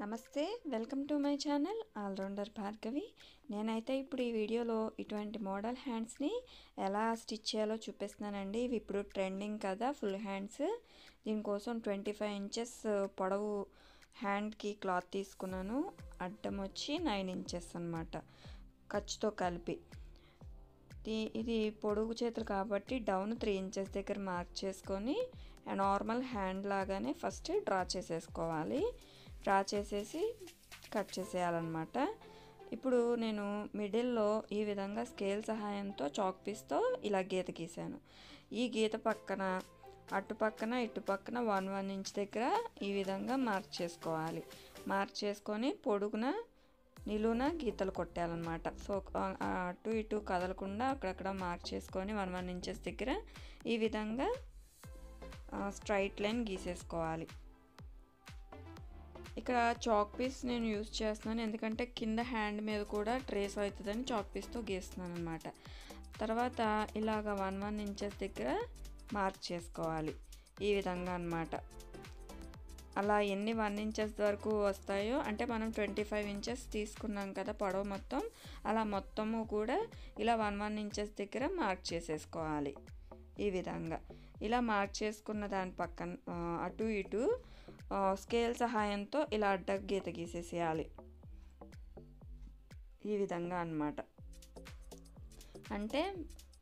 నమస్తే, welcome to my channel allrounder Bhargavi. నేనైతే ఇప్పుడు ఈ వీడియోలో ఇటువంటి మోడల్ హ్యాండ్స్ని ఎలా స్టిచ్ చేయాలో చూపిస్తున్నానండి. ఇవి ఇప్పుడు ట్రెండింగ్ కదా ఫుల్ హ్యాండ్స్. దీనికోసం 25 ఇంచెస్ పొడవు హ్యాండ్కి క్లాత్ తీసుకున్నాను. అడ్డం వచ్చి 9 ఇంచెస్ అనమాట, ఖర్చుతో కలిపి. ఇది పొడుగు చేతులు కాబట్టి డౌన్ 3 ఇంచెస్ దగ్గర మార్క్ చేసుకొని నార్మల్ హ్యాండ్ లాగానే ఫస్ట్ డ్రా చేసేసుకోవాలి. డ్రా చేసేసి కట్ చేసేయాలన్నమాట. ఇప్పుడు నేను మిడిల్లో ఈ విధంగా స్కేల్ సహాయంతో చాక్ పీస్తో ఇలా గీత గీసాను. ఈ గీత పక్కన అటుపక్కన ఇటుపక్కన 1 ఇంచ్ దగ్గర ఈ విధంగా మార్క్ చేసుకోవాలి. మార్క్ చేసుకొని పొడుగున నిలువున గీతలు కొట్టాలన్నమాట. సో అటు ఇటు కదలకుండా అక్కడక్కడ మార్క్ చేసుకొని 1 ఇంచెస్ దగ్గర ఈ విధంగా స్ట్రైట్ లైన్ గీసేసుకోవాలి. ఇక్కడ చాక్ పీస్ నేను యూజ్ చేస్తున్నాను, ఎందుకంటే కింద హ్యాండ్ మీద కూడా ట్రేస్ అవుతుందని చాక్ పీస్తో గీస్తున్నాను అనమాట. తర్వాత ఇలాగ 1 ఇంచెస్ దగ్గర మార్క్ చేసుకోవాలి ఈ విధంగా అనమాట. అలా ఎన్ని 1 ఇంచెస్ వరకు వస్తాయో, అంటే మనం 25 ఇంచెస్ తీసుకున్నాం కదా పొడవు మొత్తం, అలా మొత్తము కూడా ఇలా 1 ఇంచెస్ దగ్గర మార్క్ చేసేసుకోవాలి. ఈ విధంగా ఇలా మార్క్ చేసుకున్న దాని పక్కన అటు ఇటు స్కేల్ సహాయంతో ఇలా అడ్డ గీత గీసేసేయాలి ఈ విధంగా అన్నమాట. అంటే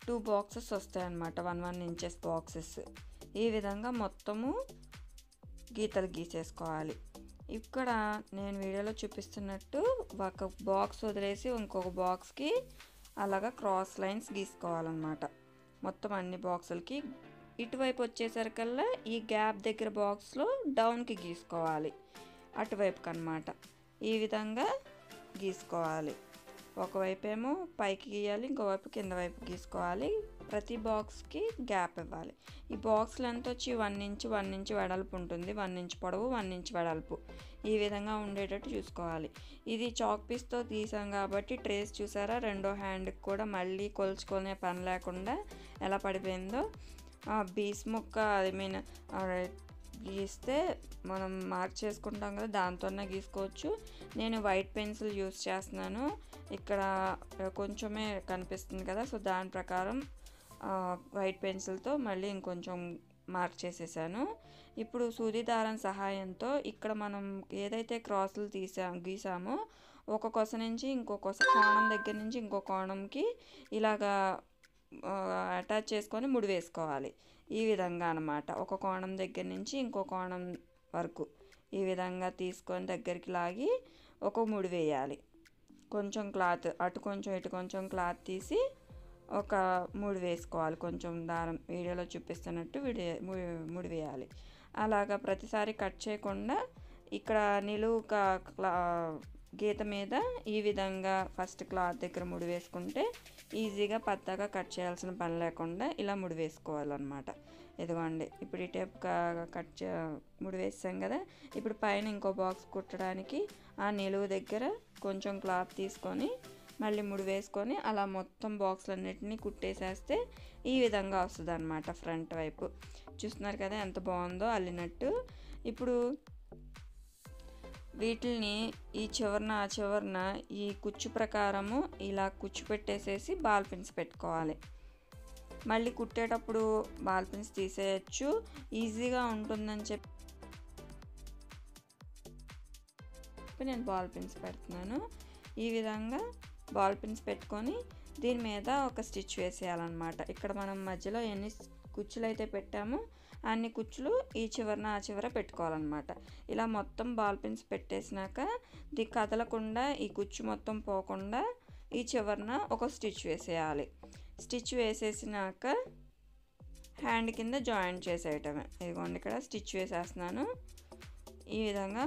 2 బాక్సెస్ వస్తాయన్నమాట, 1 ఇంచెస్ బాక్సెస్. ఈ విధంగా మొత్తము గీతలు గీసేసుకోవాలి. ఇక్కడ నేను వీడియోలో చూపిస్తున్నట్టు ఒక బాక్స్ వదిలేసి ఇంకొక బాక్స్కి అలాగా క్రాస్ లైన్స్ గీసుకోవాలన్నమాట. మొత్తం అన్ని బాక్సులకి ఇటువైపు వచ్చేసరికల్లా ఈ గ్యాప్ దగ్గర బాక్స్లో డౌన్కి గీసుకోవాలి, అటువైపుకి అన్నమాట. ఈ విధంగా గీసుకోవాలి. ఒకవైపు ఏమో పైకి గీయాలి, ఇంకోవైపు కింద వైపు గీసుకోవాలి. ప్రతి బాక్స్కి గ్యాప్ ఇవ్వాలి. ఈ బాక్స్ లెంత్ వచ్చి 1 ఇంచ్ వెడల్పు ఉంటుంది. 1 ఇంచ్ పొడవు, 1 ఇంచ్ వెడల్పు, ఈ విధంగా ఉండేటట్టు చూసుకోవాలి. ఇది చాక్ పీస్తో తీసాం కాబట్టి ట్రేస్ చూసారా, రెండో హ్యాండ్కి కూడా మళ్ళీ కొలుచుకునే పని లేకుండా ఎలా పడిపోయిందో. బీస్ ముక్క గీస్తే మనం మార్క్ చేసుకుంటాం కదా, దాంతోనే గీసుకోవచ్చు. నేను వైట్ పెన్సిల్ యూస్ చేస్తున్నాను, ఇక్కడ కొంచెమే కనిపిస్తుంది కదా, సో దాని ప్రకారం వైట్ పెన్సిల్తో మళ్ళీ ఇంకొంచెం మార్క్ చేసేసాను. ఇప్పుడు సూది దారం సహాయంతో ఇక్కడ మనం ఏదైతే క్రాసులు గీసామో ఒక కొస నుంచి ఇంకో కొస, కోణం దగ్గర నుంచి ఇంకో కోణంకి ఇలాగా అటాచ్ చేసుకొని ముడి వేసుకోవాలి. ఈ విధంగా అన్నమాట. ఒక కోణం దగ్గర నుంచి ఇంకో కోణం వరకు ఈ విధంగా తీసుకొని దగ్గరికి లాగి ఒక ముడి వేయాలి. కొంచెం క్లాత్ అటు కొంచెం ఇటు కొంచెం క్లాత్ తీసి ఒక ముడి వేసుకోవాలి. కొంచెం దారం వీడియోలో చూపిస్తున్నట్టు ముడి వేయాలి. అలాగా ప్రతిసారి కట్ చేయకుండా ఇక్కడ నిలువుగా గీత మీద ఈ విధంగా ఫస్ట్ క్లాత్ దగ్గర ముడి వేసుకుంటే ఈజీగా పత్తగా కట్ చేయాల్సిన పని లేకుండా ఇలా ముడి వేసుకోవాలన్నమాట. ఇదిగోండి, ఇప్పుడు ఈ టైప్గా ముడి వేసాం కదా. ఇప్పుడు పైన ఇంకో బాక్స్ కుట్టడానికి ఆ నిలువు దగ్గర కొంచెం క్లాత్ తీసుకొని మళ్ళీ ముడి వేసుకొని అలా మొత్తం బాక్స్లన్నిటినీ కుట్టేసేస్తే ఈ విధంగా వస్తుంది అన్నమాట. ఫ్రంట్ వైపు చూస్తున్నారు కదా ఎంత బాగుందో అల్లినట్టు. ఇప్పుడు వీటిని ఈ చివరన ఆ చివరన ఈ కుచ్చు ప్రకారము ఇలా కుచ్చు పెట్టేసేసి బాల్ పిన్స్ పెట్టుకోవాలి. మళ్ళీ కుట్టేటప్పుడు బాల్ పిన్స్ తీసేయచ్చు, ఈజీగా ఉంటుందని చెప్పి నేను బాల్ పిన్స్ పెడుతున్నాను. ఈ విధంగా బాల్ పిన్స్ పెట్టుకొని దీని మీద ఒక స్టిచ్ వేసేయాలన్నమాట. ఇక్కడ మనం మధ్యలో ఎన్ని కుచ్చులు అయితే పెట్టామో అన్ని కుచ్చులు ఈ చివరన ఆ చివర పెట్టుకోవాలన్నమాట. ఇలా మొత్తం బాల్ పిన్స్ పెట్టేసినాక కదలకుండా ఈ కుచ్చు మొత్తం పోకుండా ఈ చివరన ఒక స్టిచ్ వేసేయాలి. స్టిచ్ వేసేసినాక హ్యాండ్ కింద జాయింట్ చేసేయటమే. ఇదిగోండి, ఇక్కడ స్టిచ్ వేసేస్తున్నాను. ఈ విధంగా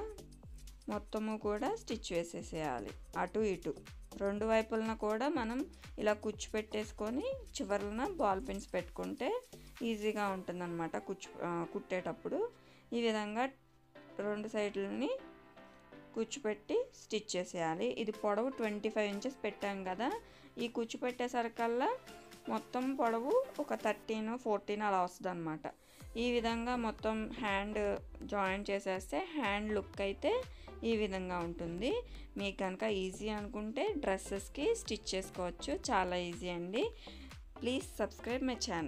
మొత్తము కూడా స్టిచ్ వేసేసేయాలి. అటు ఇటు 2 వైపులన కూడా మనం ఇలా కుచ్చు పెట్టేసుకొని చివరన బాల్ పిన్స్ పెట్టుకుంటే ఈజీగా ఉంటుందన్నమాట కుట్టేటప్పుడు. ఈ విధంగా 2 సైడ్లని కుచ్చు పెట్టి స్టిచ్ చేసేయాలి. ఇది పొడవు 25 ఇంచెస్ పెట్టాం కదా, ఈ కుచ్చు పెట్టేసరికల్లా మొత్తం పొడవు ఒక 13, 14 అలా వస్తుంది అన్నమాట. ఈ విధంగా మొత్తం హ్యాండ్ జాయిన్ చేసేస్తే హ్యాండ్ లుక్ అయితే ఈ విధంగా ఉంటుంది. మీకు కనుక ఈజీ అనుకుంటే డ్రెస్సెస్కి స్టిచ్ చేసుకోవచ్చు, చాలా ఈజీ అండి. Please subscribe my channel.